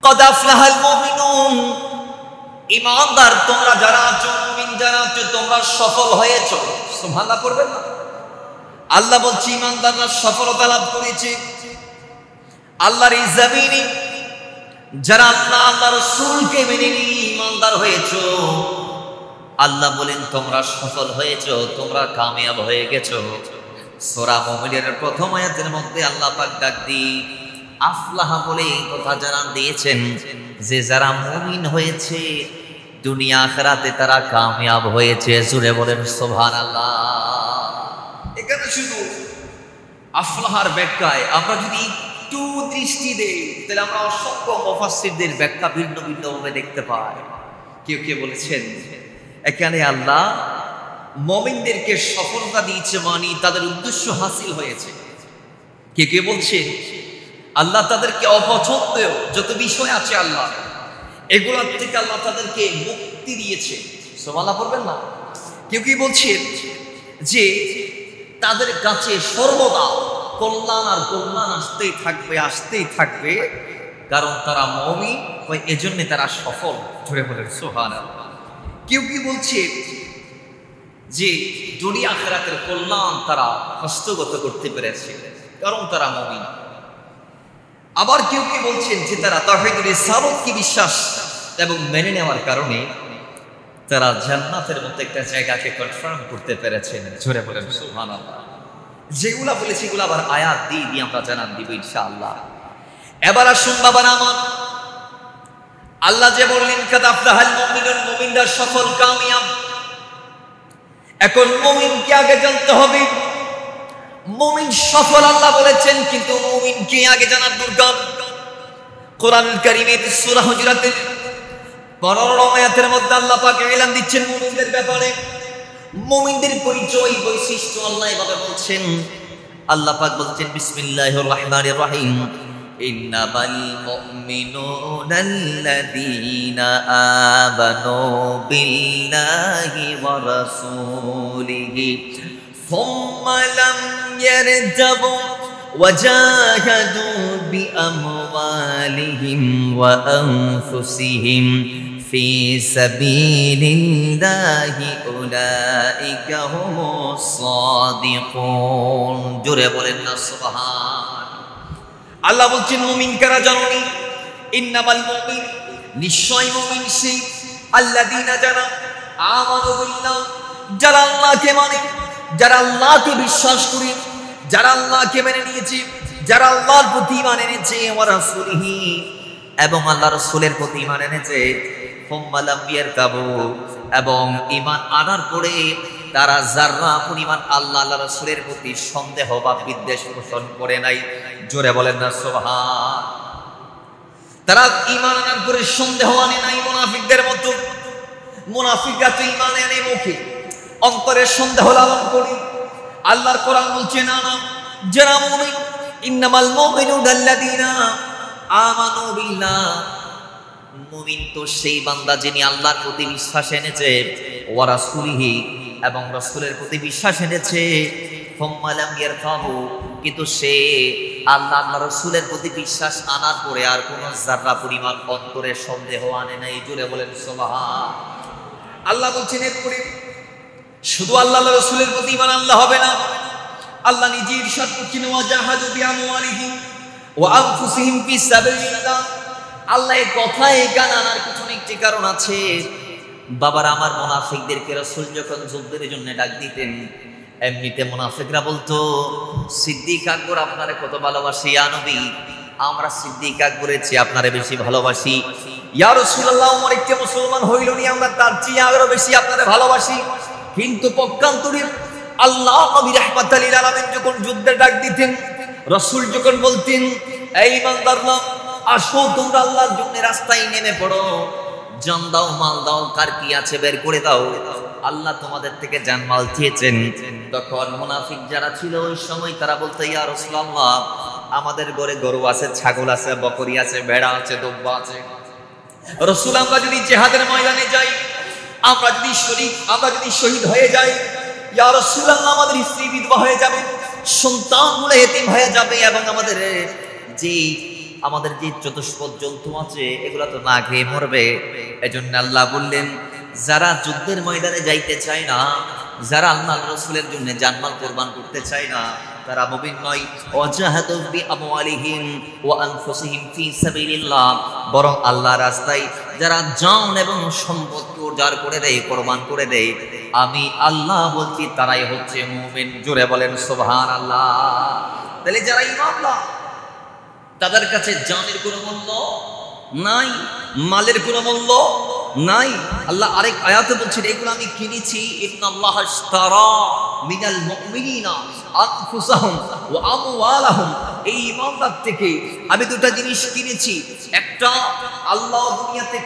কদ আফলাহাল মুমিনুন, ঈমানদার তোমরা যারা আছো, মুমিন যারা আছো, তোমরা সফল হয়েছো। সুবহানাল্লাহ পড়বেন না? আল্লাহ বলছে ঈমানদাররা সফলতা লাভ করেছে। আল্লাহর এই জমিনে যারা আল্লাহ আল্লাহ রাসূলকে মেনে নিয়ে ঈমানদার হয়েছো, আল্লাহ বলেন তোমরা সফল হয়েছো, তোমরা কামিয়াব হয়ে গেছো। সূরা মুমিনের প্রথম আয়াতের মধ্যে আল্লাহ পাক ডাক দিয়ে আফলাহা বলে কথা জানান দিয়েছেন যে যারা মুমিন হয়েছে দুনিয়া আখিরাতে তারা কামিয়াব হয়েছে। জোরে বলেন সুবহানাল্লাহ। এখানে শুধু আফলাহার ব্যাখ্যায় আমরা যদি একটু দৃষ্টি দেই তাহলে আমরা অসংখ্য মুফাসসিরদের ব্যাখ্যা ভিন্ন ভিন্ন ভাবে দেখতে পাই। কেউ কেউ বলেছেন এখানে আল্লাহ মুমিনদেরকে সফলতা দিয়েছে, মানে তাদের উদ্দেশ্য হাসিল হয়েছে। কেউ কেউ বলছে আল্লাহ তাদেরকে অপছন্দেয় যত বিষয় আছে আল্লাহ এগুলোর থেকে আল্লাহ তাদেরকে মুক্তি দিয়েছে। সুবহানাল্লাহ পড়বেন না? কেউ কেউ বলছে যে তাদের কাছে সর্বদা কল্যাণ আর কল্যাণ আসতেই থাকবে, আসতেই থাকবে, কারণ তারা মুমিন, ওই এজন্য তারা সফল। ধরে বলেন সুবহানাল্লাহ। কেউ কি বলছে যে দুনিয়া আখিরাতের কল্যাণ তারা হস্তগত করতে পেরেছে কারণ তারা মুমিন। আবার কেউ কি বলছেন যে তারা তাওহীদুল রিসালাতকে বিশ্বাস এবং মেনে নেওয়ার কারণে তারা জান্নাতের মতো একটা জায়গাকে কনফার্ম করতে পেরেছেন। জোরে বলেন সুবহানাল্লাহ। যেগুলা বলেছি এগুলো আবার আয়াত দিয়ে আমরা জানান দিব ইনশাআল্লাহ। এবার আসুন বাবারা আমার, আল্লাহ যে বললেন কাদ আফলাহাল মুমিনুন, মুমিনরা সফল কামিয়াব। এখন মুমিনকে আগে জানতে হবে। মুমিন সফল আল্লাহ বলেছেন, কিন্তু মুমিনকে আগে জানার দরকার। কোরআনুল কারীমের সূরা হুজুরাতের 15 আয়াতের মধ্যে আল্লাহ পাক এলান দিচ্ছেন মুমিনদের ব্যাপারে। মুমিনদের পরিচয় বৈশিষ্ট্য আল্লাহ এভাবে বলছেন। আল্লাহ পাক বলছেন বিসমিল্লাহির রহমানির রহিম, ইন্নামাল মুমিনুনাল্লাযীনা আমানু বিল্লাহি ওয়া রাসূলিহি সুম্মা লাম ইয়ারতাবু ওয়া জাহাদু বিআমওয়ালিহিম ওয়া আনফুসিহিম ফি সাবিলিল্লাহি উলাইকা হুমুস সাদিকুন। জোরে বলেন না সুবহান। আল্লাহ বলছেন মুমিন কারা জানেন? ইন্নামাল মুমিন, নিশ্চয় মুমিন সেই আল্লাযীনা যারা আমানু বিল্লাহ, যারা আল্লাহকে মানে, যারা আল্লাহকে বিশ্বাস করে, যারা আল্লাহকে মেনে নিয়েছে, যারা আল্লাহর প্রতি ঈমান এনেছে, ওয়া রাসূলিহি এবং আল্লাহর রাসূলের প্রতি ঈমান এনেছে, সুম্মা লাম ইয়ারতাবু এবং ঈমান আনার পরে তারা যারা পরিমাণ আল্লাহ আল্লাহ রাসূলের প্রতি সন্দেহ বা বিদ্বেষ পোষণ করে নাই। জোরে বলেন না সুবহান। তারা ঈমান আনার পরে সন্দেহ আনে নাই মুনাফিকদের মতো। মুনাফিকরা তো ঈমান আনে মুখে, অন্তরে সন্দেহ লালন করে। আল্লাহর কোরআন বলছে না না, যারা মুমিন, ইন্নামাল মুমিনুনাল্লাযীনা আমানু বিল্লাহ, মুমিন তো সেই বান্দা যিনি আল্লাহর প্রতি বিশ্বাস এনেছে, ওয়া রাসূলিহি এবং রাসূলের প্রতি বিশ্বাস এনেছে, সুম্মা লাম ইয়ারতাবু কিন্তু সে আল্লাহ আল্লাহ রাসূলের প্রতি বিশ্বাস আনার পরে আর কোনো যারা পরিমাণ অন্তরে সন্দেহ আনে নাই। জোরে বলেন সুবহান। আল্লাহ বলছেন এরপরে শুধু আল্লাহ আল্লাহ রাসূলের প্রতি ঈমান আনলে হবে না। আল্লাহ নিজে ইরশাদ করছেন ওয়া জাহাদু বিআমওয়ালিহিম ওয়া আনফুসিহিম ফি সাবিলিল্লাহ। আল্লাহ এই কথা এখানে আনার পিছনে একটি কারণ আছে। বাবার আমার মুনাফিকদেরকে রাসূল যখন যুদ্ধের জন্য ডাক দিতেন, এমনিতে মুনাফিকরা বলতো সিদ্দিক আকবর আপনারে কত ভালোবাসি ইয়া নবী, আমরা সিদ্দিক আকবরের চেয়ে আপনারে বেশি ভালোবাসি। ইয়া রাসূলুল্লাহ, ওমর একটি মুসলমান হইল নি, আমরা তার চেয়ে আরো বেশি আপনারে ভালোবাসি। কিন্তু পক্ষান্তরে আল্লাহ নবী রাহমাতুল লিল আলামিন যখন যুদ্ধের ডাক দিতেন, রাসূল যখন বলতেন এই ইমানদাররা আসো তোমরা আল্লাহর জন্য রাস্তায় নেমে পড়ো, জান দাও মাল দাও, কার কি আছে বের করে দাও, আল্লাহ তোমাদের থেকে জানমাল চেয়েছেন। তখন মুনাফিক যারা ছিল ওই সময় তারা বলতো ইয়া রাসূলুল্লাহ, আমাদের ঘরে গরু আছে, ছাগল আছে, বকরি আছে, ভেড়া আছে, দুম্বা আছে। রাসূল আমরা যদি জিহাদের ময়দানে যাই, আমরা যদি শহীদ হয়ে যাই, ইয়া রাসূলুল্লাহ আমাদের স্ত্রী বিধবা হয়ে যাবে, সন্তানগুলো এতিম হয়ে যাবে এবং আমাদের যে আমাদের যে চতুষ্পদ জন্তু আছে এগুলা তো না খেয়ে মরবে। এজন্য আল্লাহ বললেন যারা যুদ্ধের ময়দানে যাইতে চায় না, যারা আল্লাহ রাসূলের জন্য জানমাল কুরবান করতে চায় না, তারা মুমিন নয়। ওয়াজাহাদু বিআমওয়ালিহিম ওয়া আনফুসিহিম ফি সাবিলিল্লাহ, বরং আল্লাহর রাস্তায় যারা জান এবং সম্পদকে উজাড় করে দেয়, কুরবান করে দেয়, আমি আল্লাহ বলছি তারাই হচ্ছে মুমিন। জোরে বলেন সুবহানাল্লাহ। তাহলে যারা ঈমানদার তাদের কাছে জানের কোনো মূল্য নাই, মালের কোনো মূল্য নাই। আল্লাহ আরেক আয়াতে বলছেন এগুলো আমি কিনেছি, ইন্নাল্লাহ ইশতারা মিনাল মুমিনিনা আনফুসাহুম ওয়া আমওয়ালাহুম, এই ঈমানদার থেকে আমি দুটো জিনিস কিনেছি। একটা আল্লাহ দুনিয়াতে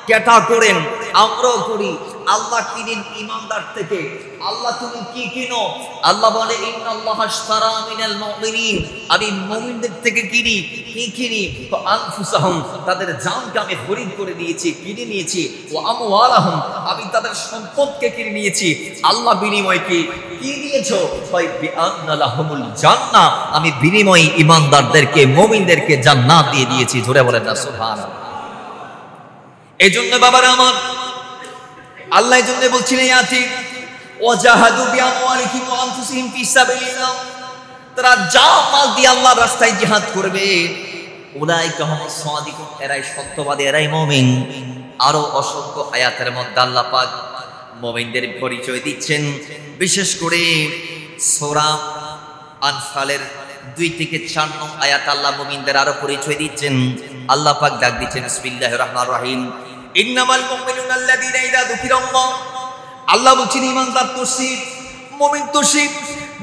কেটা করেন, আমরাও করি। আল্লাহ কিনেন ঈমানদার থেকে। আল্লাহ তুমি কি কিনো? আল্লাহ বলে ইন্নাল্লাহ ইশতারা মিনাল মুমিনিন, আমি মুমিনদের থেকে কিনি। কি কিনি? তো আনফুসাহুম, তাদের জানকে আমি খরিদ করে নিয়েছি, কিনে নিয়েছি। ওয়া আমওয়ালাহুম, আমি তাদের সম্পদকে কিনে নিয়েছি। আল্লাহ বিনিময় কি নিয়েছো? হয় বিআন্না লাহুমুল জান্নাহ, আমি বিনিময় ঈমানদারদেরকে মুমিনদেরকে জান্নাত দিয়ে দিয়েছি। জোরে বলেন না সুবহানাল্লাহ। এজন্য বাবারা আমার, আল্লাহ এজন্য বলছেন ইয়াতি ওয়াজাহাদু বিআমওয়ালিহিম ওয়া আনফুসিহিম ফি সাবিলিল্লাহ, তারা যা মাল দিয়ে আল্লাহর রাস্তায় জিহাদ করবে, উলাইকা হুমুস সাদিকুন, এরাই সত্যবাদী, এরাই মুমিন। আরো অসংখ্য আয়াতের মধ্যে আল্লাহ পাক মুমিনদের পরিচয় দিচ্ছেন। বিশেষ করে সূরা আনফালের 2 থেকে 4 নং আয়াত আল্লাহ মুমিনদের আরো পরিচয় দিচ্ছেন। আল্লাহ পাক ডাক দিচ্ছেন বিসমিল্লাহির রহমানির রহিম, ইন্নামাল মুমিনুনা আল্লাযীনা ইযা যুকিরাল্লাহ। আল্লাহ বলছেন ঈমানদার তো সে, মুমিন তো সে,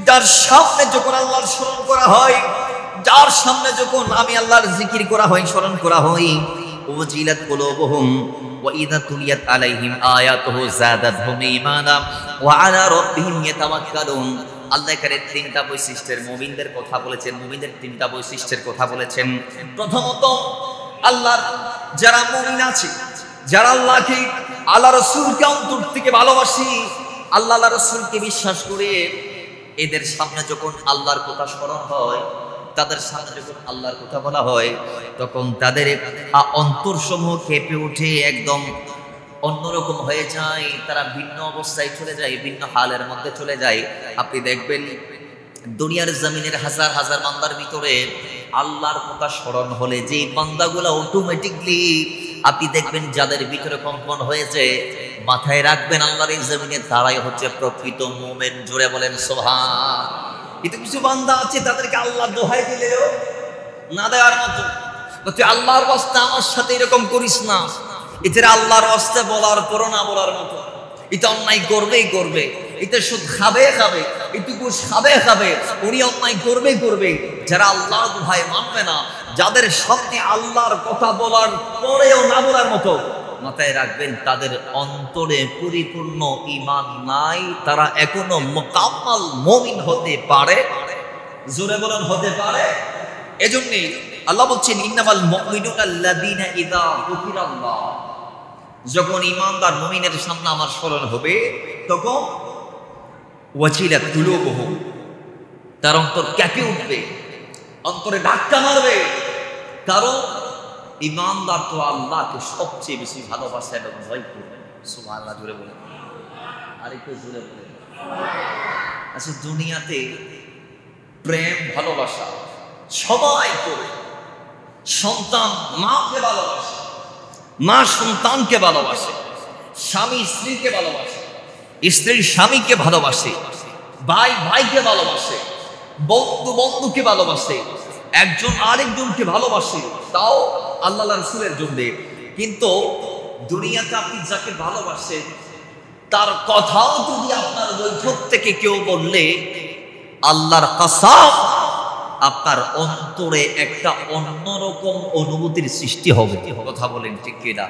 যার সামনে যখন আল্লাহর স্মরণ করা হয়, যার সামনে যখন আমি আল্লাহর জিকির করা হয়, স্মরণ করা হয়, ওয়াজিলাত কুলুবুহুম ওয়া ইযা তুলিয়াত আলাইহিম আয়াতুহু যাদাতহুম ঈমানা ওয়া আলা রাব্বিহিম ইয়াতাওয়াক্কালুন। আল্লাহ এখানে 3টা বৈশিষ্ট্যের মুমিনদের কথা বলেছেন, মুমিনদের 3টা বৈশিষ্ট্যের কথা বলেছেন। প্রথমত আল্লাহর যারা মুমিন আছে, যারা আল্লাহকে, আল্লাহ রাসূলকে অন্তর থেকে ভালোবাসি, আল্লাহ রাসূলকে বিশ্বাস করে, এদের সামনে যখন আল্লাহর কথা স্মরণ হয়, তাদের সামনে যখন আল্লাহর কথা বলা হয়, তখন তাদের অন্তর সমূহ কেঁপে উঠে, একদম অন্যরকম হয়ে যায়। তারা ভিন্ন অবস্থায় চলে যায়, ভিন্ন হালের মধ্যে চলে যায়। আপনি দেখবেন দুনিয়ার জমিনের হাজার হাজার বান্দার ভিতরে আল্লাহর কথা স্মরণ হলে যে বান্দাগুলো অটোমেটিকলি আপনি দেখবেন যাদের ভিতরে কম্পন হয়েছে, মাথায় রাখবেন আল্লাহর এই জমিনে তারাই হচ্ছে প্রকৃত মুমিন। জোরে বলেন সুবহান। কিন্তু কিছু বান্দা আছে তাদেরকে আল্লাহ দোহাই দিলেও না দেওয়ার মতো, তুই আল্লাহর ওয়াস্তে আমার সাথে এরকম করিস না, এদের আল্লাহর ওয়াস্তে বলার পর না বলার মতো। এটা অন্যায় করবেই করবে, এটা সুদ খাবে, এটা ঘুষ খাবে, উনি অন্যায় করবে। যারা আল্লাহর দোহাই মানবে না, যাদের সামনে আল্লাহর কথা বলার পরেও না বলার মতো, মাথায় রাখবেন তাদের অন্তরে পরিপূর্ণ ঈমান নাই, তারা এখনো মুকাম্মাল মুমিন হতে পারে। জোরে বলেন হতে পারে। এজন্যই আল্লাহ বলছেন ইন্নামাল মুমিনুনা আল্লাযীনা ইযা যুকিরাল্লাহ, যখন ঈমানদার মুমিনের সামনে আমার স্মরণ হবে, তখন ওয়াজিলাত কুলুবুহুম, তার অন্তর কেঁপে উঠবে, অন্তরে ধাক্কা মারবে। কারণ ঈমানদার তো আল্লাহকে সবচেয়ে বেশি ভালোবাসে এবং ভয় করবে। সুবহানাল্লাহ। জোরে বলেন, আরেকটু জোরে বলেন। আচ্ছা, দুনিয়াতে প্রেম ভালোবাসা সবাই করে। সন্তান মাকে ভালোবাসে, মা সন্তানকে ভালোবাসে, স্বামী স্ত্রীকে ভালোবাসে, স্ত্রী স্বামীকে ভালোবাসে, ভাই ভাইকে ভালোবাসে, বন্ধু বন্ধুকে ভালোবাসে, একজন আরেকজনকে ভালোবাসে, তাও আল্লাহ রাসূলের জন্য। কিন্তু দুনিয়াতে আপনি যাকে ভালোবাসেন তার কথাও যদি আপনার বৈঠক থেকে কেউ বললে, আল্লাহর কসম আপনার অন্তরে একটা অন্যরকম অনুভূতির সৃষ্টি হবে। কথা বলেন ঠিক কিনা?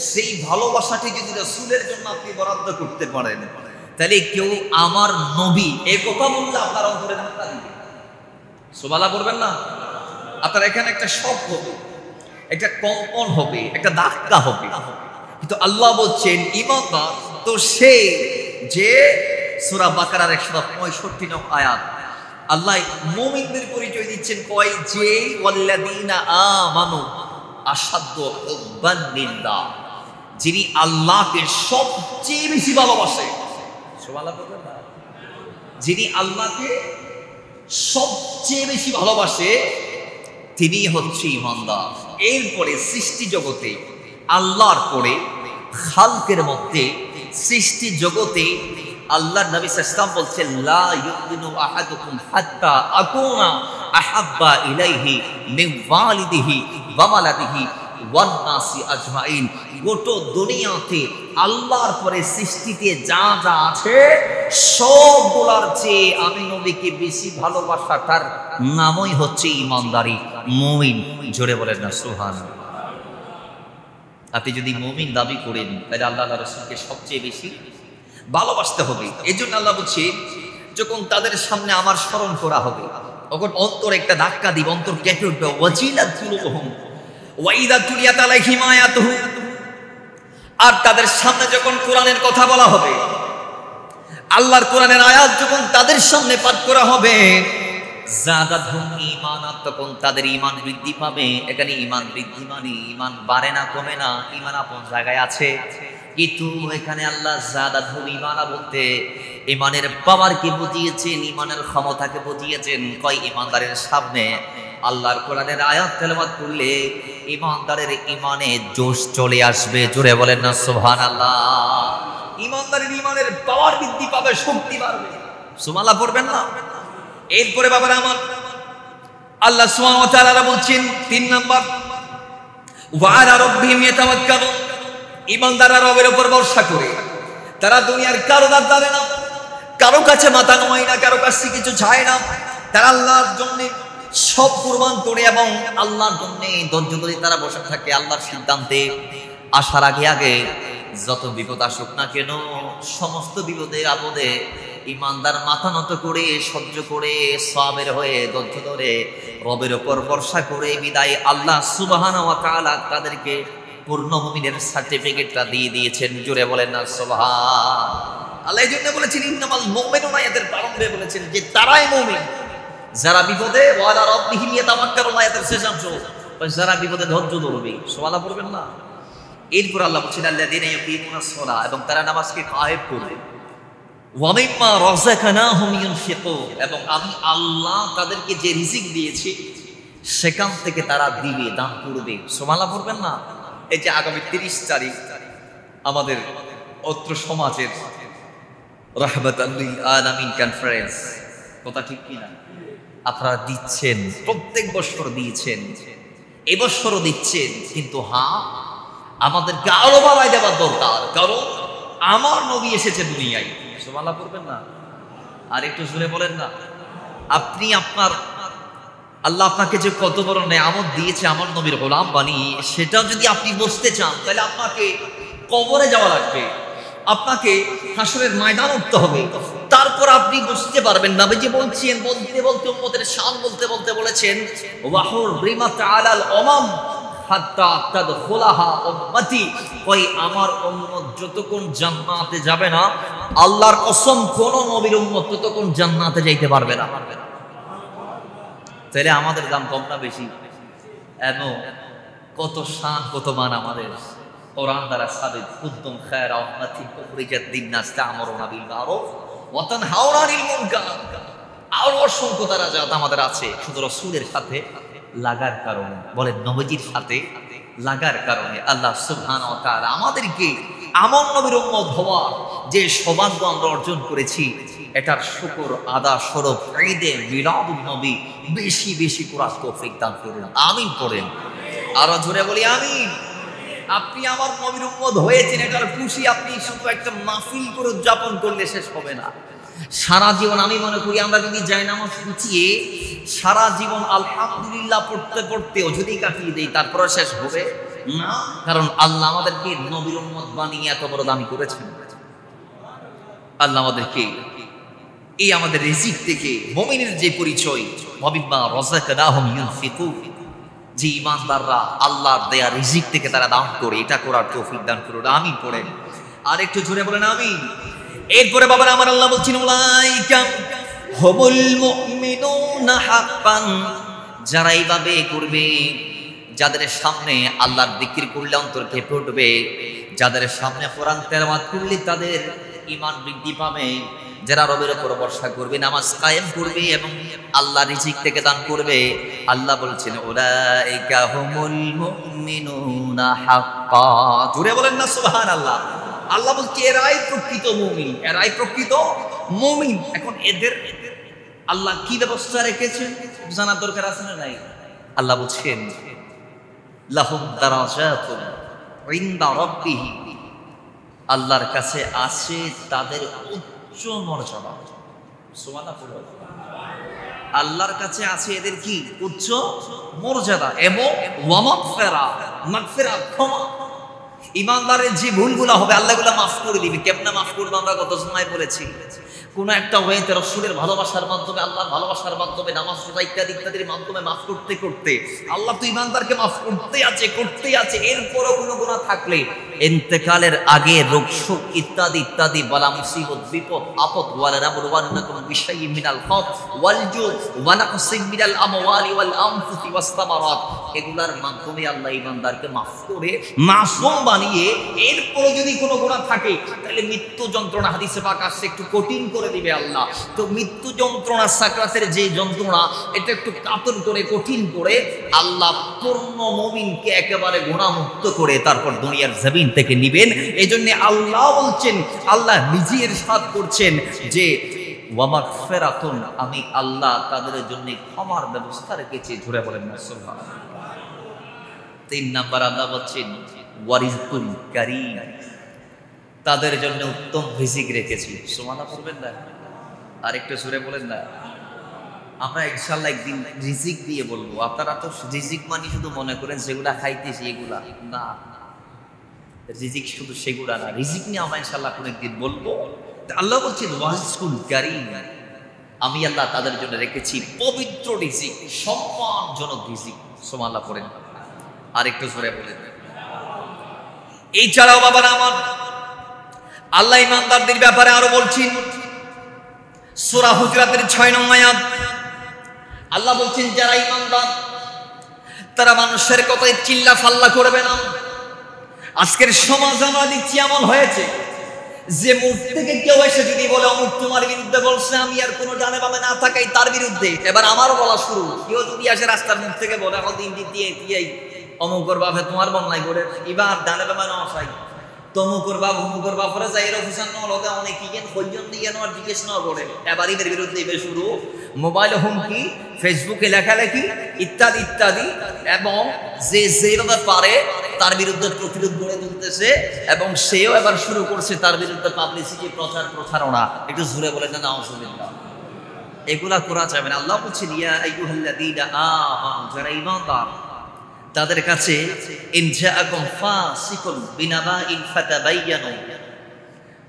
সেই ভালোবাসাটি যদি রাসূলের জন্য আপনি বরাদ্দ করতে পারেন, তাহলে কেউ আমার নবী এই কথা বললে আপনার অন্তরে ধাক্কা দিবে। সুবহানাল্লাহ বলবেন না? আপনার এখানে একটা শক হবে, একটা কম্পন হবে, একটা ধাক্কা হবে। কিন্তু আল্লাহ বলছেন ঈমানদার তো সে যে সূরা বাকারার 165 নং আয়াত, আল্লাহ মুমিনদের পরিচয় দিচ্ছেন কয় যে ওয়াল্লাযীনা আমানু আশাদ্দু হুব্বান লিল্লাহ, যিনি আল্লাহকে সবচেয়ে বেশি ভালোবাসে। সুবহানাল্লাহ বলবেন না? যিনি আল্লাহকে সবচেয়ে বেশি ভালোবাসে তিনি হচ্ছে ঈমানদার। এরপরে সৃষ্টি জগতে আল্লাহর পরে খালকের মধ্যে সৃষ্টি জগতে আল্লাহর নবী সাল্লাল্লাহু আলাইহি ওয়াসাল্লাম বলছেন লা ইউমিনু আহাদুকুম হাত্তা আকুনা আহাব্বা ইলাইহি মিন ওয়ালিদিহি ওয়া ওয়ালাদিহি ওয়ান নাসি আজমাইন। গোটা দুনিয়াতে আল্লাহর পরে সৃষ্টিতে যা যা আছে সবগুলোর চেয়ে আমি নবীকে বেশি ভালোবাসাটার নামই হচ্ছে ঈমানদারি, মুমিন। জোরে বলেন না সুবহানাল্লাহ। আপনি যদি মুমিন দাবি করেন তাহলে আল্লাহ রাসূলকে সবচেয়ে বেশি ভালোবাসতে হবে। এই জন্য আল্লাহ বলছে যখন তাদের সামনে আমার স্মরণ করা হবে তখন অন্তর একটা ধাক্কা দিব, অন্তর কেঁপে উঠবে। ওয়াজিলাত কুলুবুহুম ওয়া ইযা তুলিয়াত আলাইহিম আয়াতুহু, আর তাদের সামনে যখন কোরআনের কথা বলা হবে, আল্লাহর কোরআনের আয়াত যখন তাদের সামনে পাঠ করা হবে, যাদাতহুম ঈমানাত, তখন তাদের ঈমান বৃদ্ধি পাবে। এখানে ঈমান বৃদ্ধি মানে ঈমান বাড়ে না, কমে না, ঈমান আপন জায়গায় আছে। কিন্তু এখানে আল্লাহ যাদাতহুম ঈমানা বলতে ঈমানের পাওয়ারকে বুঝিয়েছেন, ঈমানের ক্ষমতাকে বুঝিয়েছেন। কয় ঈমানদারের সামনে আল্লাহর কোরআনের আয়াত তেলাওয়াত করলে ঈমানদারের ঈমানে জোশ চলে আসবে। জোরে বলেন না সুবহানাল্লাহ। ঈমানদারের ঈমানের পাওয়ার বৃদ্ধি পাবে, শক্তি বাড়বে। সুবহানাল্লাহ পড়বেন না? এরপরে বাবারা আমার আল্লাহ সুবহানাহু ওয়া তাআলা বলছেন ৩ নাম্বার ওয়া আলা রাব্বিহিম ইয়াতাওয়াক্কালুন, ঈমানদাররা রবের উপর ভরসা করে। তারা দুনিয়ার কারো দাঁত দাঁড়ে না, কারো কাছে মাথা নোয়ায় না, কারো কাছে কিছু চায় না। তারা আল্লাহর জন্য সব কুরবান করে এবং আল্লাহর জন্য ধৈর্য ধরে তারা বসে থাকে। আল্লাহর সিদ্ধান্তে আসার আগে আগে যত বিপদ আসুক না কেন, সমস্ত বিপদে আপদে ঈমানদার মাথা নত করে সহ্য করে সওয়াবের হয়ে ধৈর্য ধরে রবের উপর ভরসা করে বিদায় আল্লাহ সুবহানাহু ওয়া তাআলা তাদেরকে পূর্ণ মুমিনের সার্টিফিকেটটা দিয়ে দিয়েছেন। জোরে বলেন না সুবহান আল্লাহ। এই জন্য বলেছেন ইন্নামাল মুমিনুনা, আয়াতের প্রারম্ভে বলেছেন যে তারাই মুমিন যারা বিপদে ওয়া আলা রাব্বিহিম ইয়াতাওয়াক্কালুন, আয়াতের শেষ অংশ যারা বিপদে ধৈর্য ধরবে। সুবহানাল্লাহ পড়বেন না? এরপর আল্লাহ বলছেন আল্লাযীনা ইয়াকিমুনাস সালাহ, এবং তারা নামাজকে কায়েম করবে। ওয়া মিম্মা রাযাকনাহুম ইউনফিকুন, এবং আমি আল্লাহ তাদেরকে যে রিজিক দিয়েছি সেখান থেকে তারা দিবে, দান করবে। সুবহানাল্লাহ পড়বেন না? এই যে আগামী ৩০ তারিখ আমাদের অত্র সমাজের রাহমাতাল লিল আলামিন কনফারেন্স, কথা ঠিক কিনা? আপনারা দিচ্ছেন, প্রত্যেক বছর দিয়েছেন, এবছরও দিচ্ছেন। কিন্তু আমাদেরকে আরো বাড়াই দেওয়ার দরকার, কারণ আমার নবী এসেছে দুনিয়ায়। সুবহানাল্লাহ পড়বেন না? আর একটু জোরে বলেন না? আপনি আপনার আল্লাহ আপনাকে যে কত বড় নেয়ামত দিয়েছে আমার নবীর গোলাম বানিয়ে, সেটাও যদি আপনি বুঝতে চান তাহলে আপনাকে কবরে যাওয়া লাগবে, আপনাকে হাসরের ময়দান উঠতে হবে। তারপর আপনি বুঝতে পারবেন। নবীজি বলছেন, বলতে বলতে উম্মতের শান বলতে বলতে বলেছেন ওয়াহুর রিমাত আলাল উমাম হাত্তা তাদখুলাহা উম্মতি, কই আমার উম্মত যতক্ষণ জান্নাতে যাবে না, আল্লাহর কসম কোন নবীর উম্মত ততক্ষণ জান্নাতে যাইতে পারবে না। তাহলে আমাদের দাম কম না বেশি? এমন কত শান কত মান আমাদের কোরআন দ্বারা সাবিত। কুনতুম খায়রা উম্মাতিন উখরিজাত লিন-নাস তা'মুরুনা বিল মা'রুফ ওয়া তানহাউনা আনিল মুনকার। আর অসংখ্য দারাজাত আমাদের আছে শুধু রাসূলের সাথে লাগার কারণে। বলেন নবীজির সাথে লাগার কারণে আল্লাহ সুবহানাহু ওয়া তাআলা আমাদেরকে আমার নবীর উম্মত হওয়ার যে সৌভাগ্য আমরা অর্জন করেছি, এটার শুকর আদা স্বরূপ ঈদে মিলাদুন নবী বেশি বেশি করার তৌফিক দান করুন। আমিন পড়েন, আরো জোরে বলি আমিন। আপনি আমার নবীর উম্মত হয়েছেন, এটার খুশি আপনি শুধু একটা মাহফিল করে উদযাপন করলে শেষ হবে না। সারা জীবন আমি মনে করি আমরা যদি জায়নামাজ গুছিয়ে সারা জীবন আলহামদুলিল্লাহ পড়তে পড়তেও যদি কাটিয়ে দেই, তারপরে শেষ হবে না। কারণ আল্লাহ আমাদেরকে নবীর উম্মত বানিয়ে এত বড় দামি করেছেন। আল্লাহ আমাদেরকে এই আমাদের রিজিক থেকে মুমিনের যে পরিচয়, ওয়াবিম্মা রাযাকনাহুম ইউনফিকুন, যে ঈমানদাররা আল্লাহর দেয়া রিজিক থেকে তারা দান করে, এটা করার তৌফিক দান করুন। আমিন পড়েন, আর একটু জোরে বলেন আমিন। এরপরে বাবার আমার আল্লাহ বলছেন উলাইকা হুমুল মুমিনুনা হাক্কান, যারা এইভাবে করবে, যাদের সামনে আল্লাহর জিকির করলে অন্তর কেঁপে উঠবে, যাদের সামনে কোরআন তেলাওয়াত করলে তাদের ঈমান বৃদ্ধি পাবে, যারা রবের উপর ভরসা করবে, নামাজ কায়েম করবে এবং আল্লাহ রিজিক থেকে দান করবে, আল্লাহ বলছেন উলাইকা হুমুল মুমিনুনা হাক্কা। জোরে বলেন না সুবহানাল্লাহ। আল্লাহ বলছে এরাই প্রকৃত মুমিন, এরাই প্রকৃত মুমিন। এখন এদের আল্লাহ কি ব্যবস্থা রেখেছেন জানার দরকার আছে না নাই? আল্লাহ বলছেন লাহুম দারাজাতুন ইনদা রাব্বিহিম, আল্লাহর কাছে আছে তাদের উচ্চ মর্যাদা। সুবহানাল্লাহ। আল্লাহর কাছে আছে এদের কি উচ্চ মর্যাদা এবং ওয়া মাগফিরা, ক্ষমা। ঈমানদারের যে ভুলগুলো হবে আল্লাহ এগুলো মাফ করে দিবে। কেমনে মাফ করবে আমরা গত সময় বলেছি। কোন একটা ওয়েতে রাসূলের ভালোবাসার মাধ্যমে, আল্লাহর ভালোবাসার মাধ্যমে, নামাজ রোজা ইত্যাদি ইত্যাদির মাধ্যমে মাফ করতে করতে আল্লাহ তো ঈমানদারকে মাফ করতেই আছে। এরপরও কোনো গুনাহ থাকলে ইন্তেকালের আগে রোগ শোক ইত্যাদি ইত্যাদি বালা মুসিবত বিপদ আপদ ওয়ালা নাবলুওয়ান্নাকুম বিশাইইন মিনাল খাউফ ওয়াল জু ওয়া নাকসিম মিনাল আমওয়ালি ওয়াল আনফুসি ওয়াস সামারাত, এগুলার মাধ্যমে আল্লাহ ঈমানদারকে মাফ করে মাসুম বানিয়ে এরপরও যদি কোনো গুনাহ থাকে তাহলে মৃত্যু যন্ত্রণা, হাদিসে পাক আসছে, একটু কঠিন করে দিবে আল্লাহ। তো মৃত্যু যন্ত্রণা, সাকরাতের যে যন্ত্রণা, এটা একটু কাতর করে কঠিন করে আল্লাহ পূর্ণ মুমিনকে একেবারে গুনাহমুক্ত করে তারপর দুনিয়ার জমিন থেকে নিবেন। এজন্য আল্লাহ বলছেন, আল্লাহ নিজে ইরশাদ করছেন যে ওয়া মাগফিরাতুন, আমি আল্লাহ তাদের জন্য ক্ষমার ব্যবস্থা রেখেছি। জোরে বলেন না সুবহানাল্লাহ। 3 নাম্বার আল্লাহ বলছেন ওয়ারিজকুল কারীম, তাদের জন্য উত্তম রিজিক রেখেছি। সুবহানাল্লাহ বলবেন না? আর একটু জোরে বলেন না। আমরা ইনশাআল্লাহ একদিন রিজিক দিয়ে বলবো। আপনারা তো রিজিক মানে শুধু মনে করেন যেগুলা খাইতেছি এগুলা না, রিজিক শুধু সেগুলা না, রিজিক নিয়ে আমরা ইনশাআল্লাহ কোন একদিন বলবো। আল্লাহ বলছেন ওয়ারিজকুল কারীম, আমি আল্লাহ তাদের জন্য রেখেছি পবিত্র রিজিক, সম্মানজনক রিজিক। সুবহানাল্লাহ পড়েন। আর একটু জোরে বলেন। এছাড়াও বাবারা আমার, আল্লাহ ঈমানদারদের ব্যাপারে আরো বলছেন সূরা হুজুরাতের 6 নং আয়াত। আল্লাহ বলছেন যারা ঈমানদার তারা মানুষের কথায় চিল্লা ফাল্লা করবে না। আজকের সমাজ আমরা দেখছি এমন হয়েছে যে মুখ থেকে কেউ এসে যদি বলে অমুক তোমার বিরুদ্ধে বলছে, আমি আর কোনো ডানে বামে না থাকাই তার বিরুদ্ধে, এবার আমারও বলা শুরু। কেউ যদি আসে রাস্তার মুখ থেকে বলে দিন দিয়ে অমুকর বাপে তোমার বন্যায় করে এবার ডানে বামে না আসাই, তমুকর বাপ অমুকর বাপরে যাই অফিসার নলতে অনেক ইগেন পর্যন্ত দিয়ে নেওয়ার জিজ্ঞেস না করে এবার এদের বিরুদ্ধে এবার শুরু মোবাইলে হুমকি, ফেসবুকে লেখালেখি ইত্যাদি ইত্যাদি, এবং যে যেভাবে পারে তার বিরুদ্ধে প্রতিরোধ গড়ে তুলতেছে এবং সেও এবার শুরু করছে তার বিরুদ্ধে পাবলিসিটি, প্রচার প্রচারণা। একটু জোরে বলে না নাউজুবিল্লাহ। এগুলা করা যাবে না। আল্লাহ বলছেন ইয়া আইয়ুহাল্লাযীনা আমানু, যারা ঈমানদার তাদের কাছে ইন জাআকুম ফাসিকুন বিনাবাইন ফাতাবায়ানু,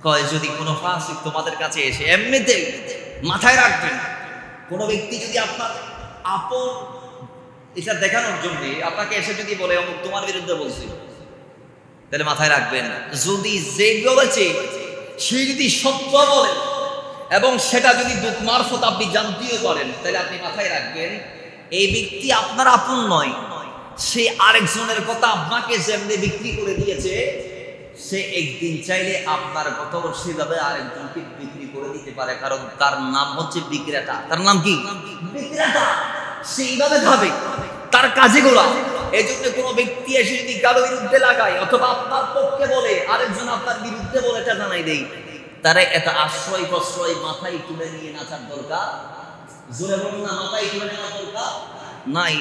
কয় যদি কোনো ফাসিক তোমাদের কাছে এসে, এমনিতেই মাথায় রাখবেন কোন ব্যক্তি যদি আপনার আপন এটা দেখানোর জন্য আপনাকে এসে যদি বলে অমুক তোমার বিরুদ্ধে বলছি, তাহলে মাথায় রাখবেন যদি যে বলেছে সে যদি সত্য বলে এবং সেটা যদি দূত মারফত আপনি জানতেও পারেন, তাহলে আপনি মাথায় রাখবেন এই ব্যক্তি আপনার আপন নয়। সে আরেকজনের কথা আপনাকে যেমনি বিক্রি করে দিয়েছে, সে একদিন চাইলে আপনার কথা সেভাবে আরেকজনকে বিক্রি করে দিতে পারে, কারণ তার নাম হচ্ছে বিক্রেতা। তার নাম কি? বিক্রেতা। সেইভাবে ভাবে তার কাজেগুলা। এই জন্য কোনো ব্যক্তি এসে যদি কারো বিরুদ্ধে লাগায় অথবা আপনার পক্ষে বলে আরেকজন আপনার বিরুদ্ধে বলে এটা জানাই দেয়, তারা এটা আশ্রয় প্রশ্রয় মাথায় তুলে নিয়ে নাচার দরকার। জোরে বলুন না, মাথায় তুলে নেওয়ার দরকার নাই।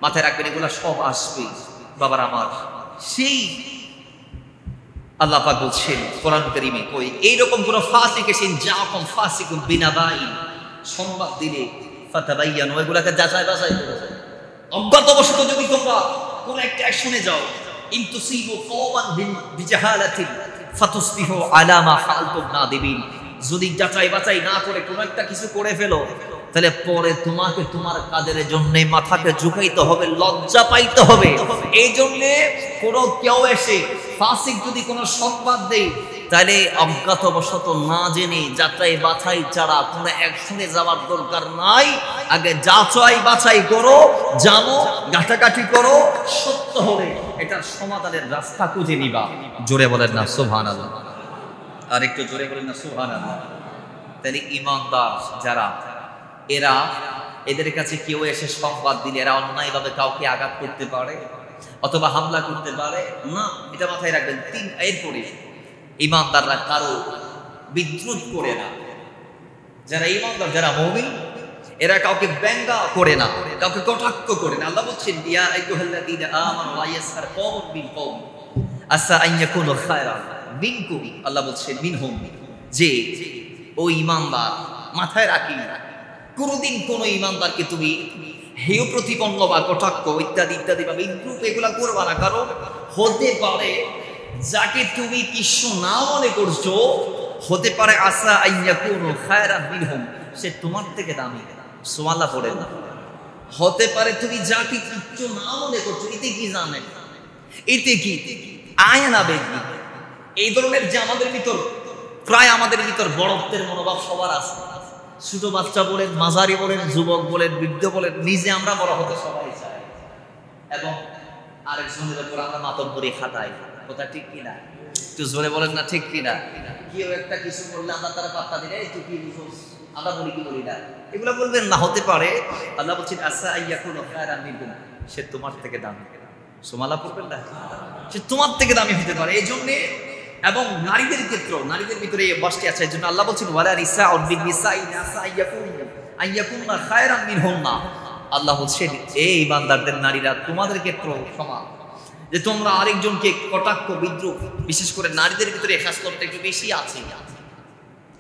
মাথায় রাখবেন এগুলা সব আসবে বাবার আমার। সেই আল্লাহ পাক বলছেন কোরআন কারীমে, কই এইরকম কোন ফাসিক এসে জাআকুম ফাসিকুন বিনাবাইন, সংবাদ দিলে ফাতাবায়ানু, এগুলাকে যাচাই বাছাই করো। অজ্ঞাতবশত যদি তোমরা কোন একটা অ্যাকশনে যাও, ইন তুসিবু কওমান বিজাহালাতিন ফাতুসবিহু আলা মা ফাআলতুম নাদিবিন, যদি যাচাই বাছাই না করে কোন একটা কিছু করে ফেলো, তাহলে পরে তোমাকে তোমার কাজের জন্য মাথাকে ঝুঁকাইতে হবে, লজ্জা পাইতে হবে। এই জন্য কোন কেউ এসে ফাসিক যদি কোনো সংবাদ দেয়, তাহলে অজ্ঞাতবশত না জেনে যাচাই বাছাই ছাড়া কোনো একসঙ্গে যাওয়ার দরকার নাই। আগে যাচাই বাছাই করো, জানো, ঘাটাঘাটি করো, সত্য হলে এটার সমাধানের রাস্তা খুঁজে নিবা। জোরে বলেন না সুবহানাল্লাহ, আর একটু জোরে বলেন না সুবহানাল্লাহ। তাহলে ইমানদার যারা, এদের কাছে কেউ এসে সংবাদ দিলে এরা অন্যায়ভাবে কাউকে আঘাত করতে পারে অথবা হামলা করতে পারে না, এটা মাথায় রাখবেন। এরপরে ইমানদাররা কারো বিদ্রুপ করে না। যারা ইমানদার, যারা মুমিন, এরা কাউকে ব্যঙ্গা করে না, কাউকে কটাক্ষ করে না। আল্লাহ বলছেন ইয়া আইয়ুহাল্লাযীনা আমানু লা ইয়াসখার কওমুম মিন কওম আসা আন ইয়াকুনু খায়রান মিনকুম। আল্লাহ বলছেন মিনহুম, যে ওই ইমানদার, মাথায় রাখি কোনদিন কোন ইমানদারকে তুমি হেয় প্রতিপন্ন বা কটাক্ষ ইত্যাদি ইত্যাদি বা বিদ্রুপ এগুলা করবা না। কারণ হতে পারে যাকে তুমি কিছু না মনে করছো, হতে পারে আসা আইয়া কোন খায়রান মিনহুম, সে তোমার থেকে দামি। সুবহানাল্লাহ পড়েন না। হতে পারে তুমি যাকে কিছু না মনে করছো, এতে কি জানে, এতে কি আয়না বেগি, এই ধরনের যে আমাদের ভিতর, প্রায় আমাদের ভিতর বড়ত্বের মনোভাব সবার আছে। ছোট বাচ্চা বলেন, মাঝারি বলেন, যুবক বলেন, বৃদ্ধ বলেন, নিজে আমরা বড় হতে সবাই চাই এবং আরেকজনের উপর আমরা মাতব্বরি খাটাই। কথা ঠিক কিনা? একটু জোরে বলেন না ঠিক কিনা? কেউ একটা কিছু বললে আমরা তারা পাত্তা দিলে তুই কি বুঝোস, আমরা বলি কি বলি না, এগুলো বলবেন না। হতে পারে আল্লাহ বলছেন আসা আইয়াকুনু খায়রান মিনকুম, সে তোমার থেকে দামি। সুবহানাল্লাহ পড়বেন না, সে তোমার থেকে দামি হতে পারে। এই জন্যে, এবং নারীদের ক্ষেত্রেও, নারীদের ভিতরে এই বসটি আছে। এই জন্য আল্লাহ বলছেন ওয়ালা নিসাউন বিন নিসাইন আসা আইয়াকুনু খায়রান মিনহুন্না। আল্লাহ বলছেন এই ইমানদারদের নারীরা তোমাদের ক্ষেত্রেও সমান, যে তোমরা আরেকজনকে কটাক্ষ বিদ্রুপ, বিশেষ করে নারীদের ভিতরে এই খাসলতটা একটু বেশি আছে।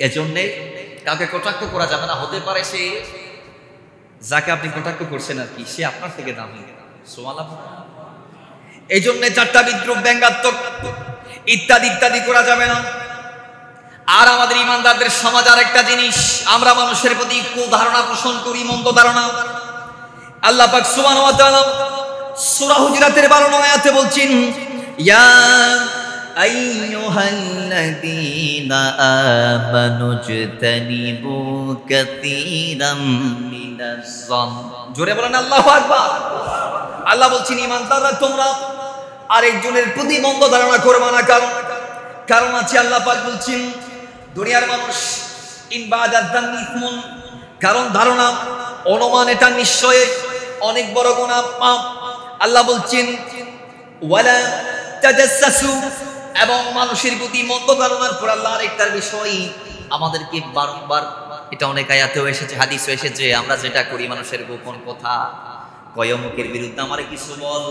এজন্যে কাউকে কটাক্ষ করা যাবে না। হতে পারে সে, যাকে আপনি কটাক্ষ করছেন আর কি, সে আপনার থেকে দামি। সুবহানাল্লাহ। এই জন্য চারটা বিদ্রুপ, ব্যঙ্গাত্মক ইত্যাদি ইত্যাদি করা যাবে না। আর আমাদের ইমানদারদের সমাজ আর একটা জিনিস, আমরা মানুষের প্রতি কুধারণা পোষণ করি, মন্দ ধারণা। আল্লাহ পাক সুবহানাহু ওয়া তাআলা সূরা হুজুরাতের 12 নং আয়াতে বলছেন ইয়া আইয়ুহাল্লাযীনা আমানু জতানিবু কাসীরাম মিনাজ যান। জোরে বলেন আল্লাহু আকবার। আল্লাহ বলছেন ইমানদাররা তোমরা আরেকজনের প্রতি মন্দ ধারণা করবে না। কারণ আছে, আল্লাহ পাক বলছেন দুনিয়ার মানুষ কারণ ধারণা, অনুমান, এটা নিশ্চয় অনেক বড় গুনাহ, পাপ। আল্লাহ বলছেন ওয়ালা তাজাসসু, এবং মানুষের প্রতি মন্দ ধারণার পর আল্লাহ আরেকটার বিষয় আমাদেরকে বারবার, এটা অনেক আয়াতেও এসেছে, হাদিসও এসেছে, আমরা যেটা করি মানুষের গোপন কথা, কয়মুখের বিরুদ্ধে আমারে কিছু বল,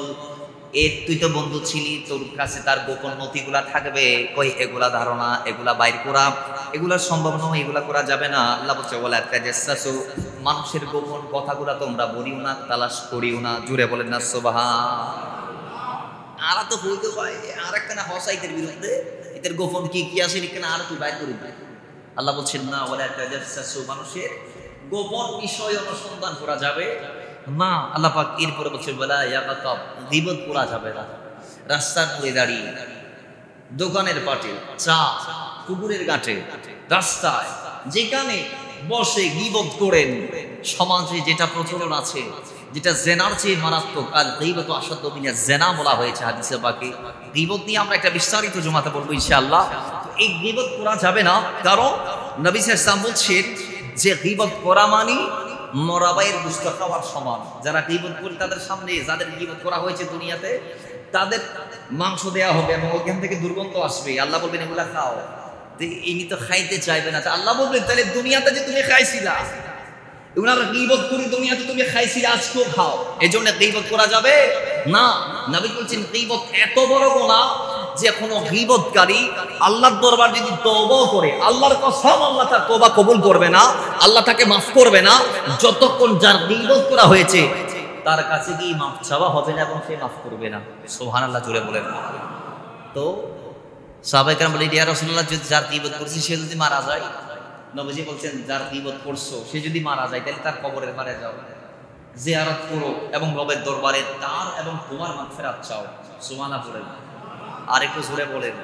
তুই তো বন্ধু ছিলি, তোর কাছে তার গোপন নথিগুলা থাকবে, কই এগুলা ধারণা, এগুলা বাইর করা, এগুলা সম্ভব নয়, এগুলা করা যাবে না। আল্লাহ বলছে ওয়ালা তাজাসসু, মানুষের গোপন কথাগুলা তোমরা বলিও না, তালাশ করিও না। জুড়ে বলেন না সুবহানাল্লাহ। আর তো হইতে পারে আর একটা না হসাইদের বিরুদ্ধে, এদের গোপন কি কি আছে এখানে আর তুই বাইর করি না। আল্লাহ বলছেন না ওয়ালা তাজাসসু, মানুষের গোপন বিষয় অনুসন্ধান করা যাবে না। আল্লাহ পাক এরপরে বলছেন ওয়ালা ইয়াগাতাব, গীবত করা যাবে না। রাস্তার মোড়ে দাঁড়িয়ে, দোকানের পাটে, চা, কুকুরের ঘাটে, রাস্তায় যেখানে বসে গীবত করেন। সমাজে যেটা প্রচলন আছে, যেটা জেনার চেয়ে মারাত্মক, আল গীবতু আশাদ্দু মিনাজ জিনা বলা হয়েছে হাদিসে পাকে। গীবত নিয়ে আমরা একটা বিস্তারিত জুমাতে বলবো ইনশাআল্লাহ। তো এই গীবত করা যাবে না, কারণ নবী সাল্লাল্লাহু আলাইহি ওয়াসাল্লাম বলছেন যে গীবত করা মানে মরাবাইয়ের গোশত খাওয়ার সমান। যারা গীবত করে তাদের সামনে, যাদের গীবত করা হয়েছে দুনিয়াতে, তাদের মাংস দেয়া হবে এবং ওখান থেকে দুর্গন্ধ আসবে। আল্লাহ বলবেন এগুলা খাও, ইনি তো খাইতে চাইবে না। আল্লাহ বলবেন তাহলে দুনিয়াতে যে তুমি খাইছিলা, ওনারা গীবত করে দুনিয়াতে তুমি খাইছিলা, আজকেও খাও। এই জন্য গীবত করা যাবে না। নবী বলছেন গীবত এত বড় গুনাহ যে কোনো গীবতকারী আল্লাহর দরবার যদি তওবা করে, আল্লাহর কসম আল্লাহ তার তওবা কবুল করবে না, আল্লাহ তাকে মাফ করবে না যতক্ষণ যার গীবত করা হয়েছে তার কাছে গিয়ে মাফ চাওয়া হবে না এবং সে মাফ করবে না। সুবহানাল্লাহ জুড়ে বলেন। তো সাহাবায়ে কেরাম বলেন ইয়া রাসূলুল্লাহ, যদি যার গীবত করছে সে যদি মারা যায়, নবীজি বলছেন যার গীবত করছো সে যদি মারা যায় তাহলে তার কবরের পারে যাও, জিয়ারত করো এবং রবের দরবারে তার এবং তোমার মাগফিরাত চাও। সুবহানাল্লাহ বলেন। আর একটু জোরে বলেন।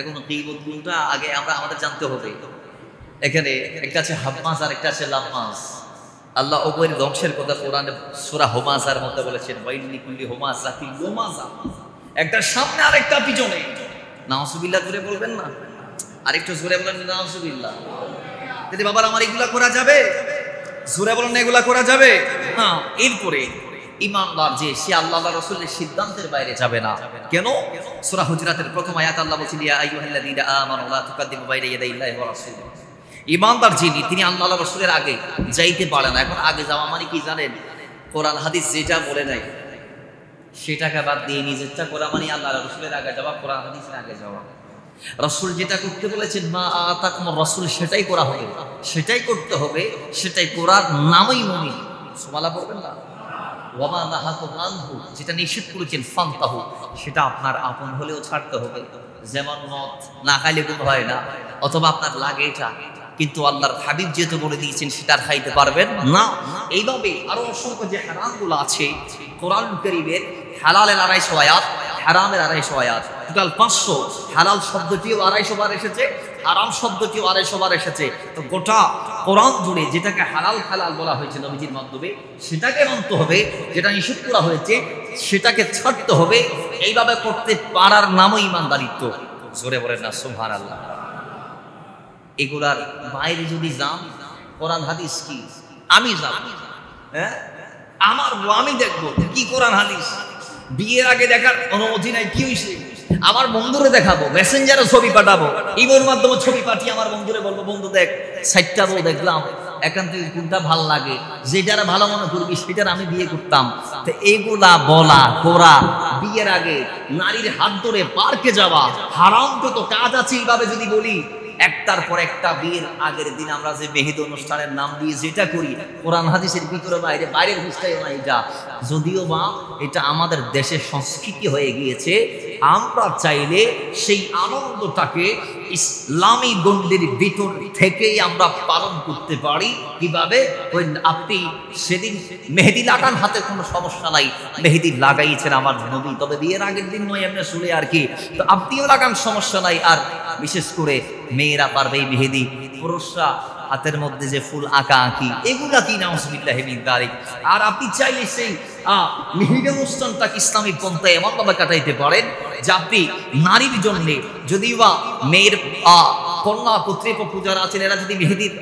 এখন গীবত কোনটা আগে আমরা আমাদের জানতে হবে। এখানে একটা আছে হাম্মাজ আর একটা আছে লাম্মাজ। আল্লাহ উভয়ের ধ্বংসের কথা কোরআনে সূরা হুমাযার মধ্যে বলেছেন, ওয়াইলি কুল্লি হুমাযাতিন লুমাযা, একটা সামনে আর একটা পিছনে। নাউযুবিল্লাহ জোরে বলবেন না, আরেকটু জোরে বলেন নাউযুবিল্লাহ। যদি বাবার আমার এগুলা করা যাবে, জোরে বলেন না এগুলা করা যাবে না। এরপরে ঈমানদার যে সে আল্লাহ আল্লাহ রাসূলের সিদ্ধান্তের বাইরে যাবে না। কেন? সূরা হুজুরাতের প্রথম আয়াত আল্লাহ বলেছেন, ইয়া আইয়ুহাল্লাযীনা আমানু লা তুকাদ্দিমু বাইনা ইয়াদাইল্লাহি ওয়া রাসূলিহি। ঈমানদার যিনি, তিনি আল্লাহ আল্লাহ রাসূলের আগে যাইতে পারে না। এখন আগে যাওয়া মানে কি জানেন? কোরআন হাদিস যেটা বলে নাই সেটাকে বাদ দিয়ে নিজেরটা করা মানে আল্লাহ রাসূলের আগে যাওয়া, কোরআন হাদিসের আগে যাওয়া। রাসূল যেটা করতে বলেছেন, মা আতাকুমুর রাসূল, সেটাই করা হবে, সেটাই করতে হবে, সেটাই করার নামই মুমিন। সুবহানাল্লাহ বলবেন না? ওয়ামা নাহাকুম আনহু, যেটা নিষেধ করেছেন ফান্তাহু, সেটা আপনার আপন হলেও ছাড়তে হবে। যেমন মদ না খাইলে গুণ হয় না, অথবা আপনার লাগে এটা, কিন্তু আল্লাহর হাবিব যেহেতু বলে দিয়েছেন সেটা আর খাইতে পারবেন না। এইভাবে আরো অসংখ্য যে হারামগুলো আছে কোরআন কারীমের, হালালের 250 আয়াত, হারামের 250 আয়াত, টোটাল 500। হালাল শব্দটিও 250 বার এসেছে, হারাম শব্দটিও 250 বার এসেছে। তো গোটা কোরআন জুড়ে যেটাকে হালাল হালাল বলা হয়েছে নবীজির মাধ্যমে, সেটাকে মানতে হবে। যেটা নিষেধ করা হয়েছে সেটাকে ছাড়তে হবে। এইভাবে করতে পারার নামই ঈমানদারিত্ব। জোরে বলেন না সুবহানাল্লাহ। এগুলার বাইরে যদি যান, কোরআন হাদিস কি আমি যাব, হ্যাঁ আমার আমি দেখবো কি কোরআন হাদিস। বিয়ের আগে দেখার অনুমতি নাই, কি হইছে? আমার বন্ধুরে দেখাবো, মেসেঞ্জারে ছবি পাঠাবো, ইমোর মাধ্যমে ছবি পাঠিয়ে আমার বন্ধুরে বলবো, বন্ধু দেখ 4টা বউ দেখলাম, এখান থেকে কোনটা ভাল লাগে, যেটার ভালো মনে করবি সেটার আমি বিয়ে করতাম। তো এইগুলা বলা করা, বিয়ের আগে নারীর হাত ধরে পার্কে যাওয়া, হারাম যত কাজ আছে এইভাবে যদি বলি, একটার পর একটা বিয়ের আগের দিন আমরা যে মেহেদি অনুষ্ঠানের নাম দিয়ে যেটা করি, কোরআন হাদিসের ভিতরে বাইরে, বাইরের বুঝতেই না এটা। যদিও বা এটা আমাদের দেশের সংস্কৃতি হয়ে গিয়েছে, আমরা চাইলে সেই আনন্দটাকে ইসলামী গণ্ডির ভিতর থেকেই আমরা পালন করতে পারি। কিভাবে? ওই আপনি সেদিন মেহেদি লাগান, হাতে কোনো সমস্যা নাই, মেহেদি লাগাইছেন আমার নবী, তবে বিয়ের আগের দিন নয়, এমনি শুনে আর কি, তো আপনিও লাগান, সমস্যা নাই। আর বিশেষ করে মেয়েরা পারবে এই মেহেদি, পুরুষরা হাতের মধ্যে যে ফুল আঁকা আঁকি, এগুলা কি নাউযুবিল্লাহি মিন যালিক। আর আপনি চাইলে সেই মেহেদি অনুষ্ঠানটাকে ইসলামিক পন্থায় এমনভাবে কাটাইতে পারেন যে আপনি নারীর জন্য, যদিও বা মেয়ের কন্যা কর্তৃপক্ষ যারা আছেন, এরা যদি মেহেদির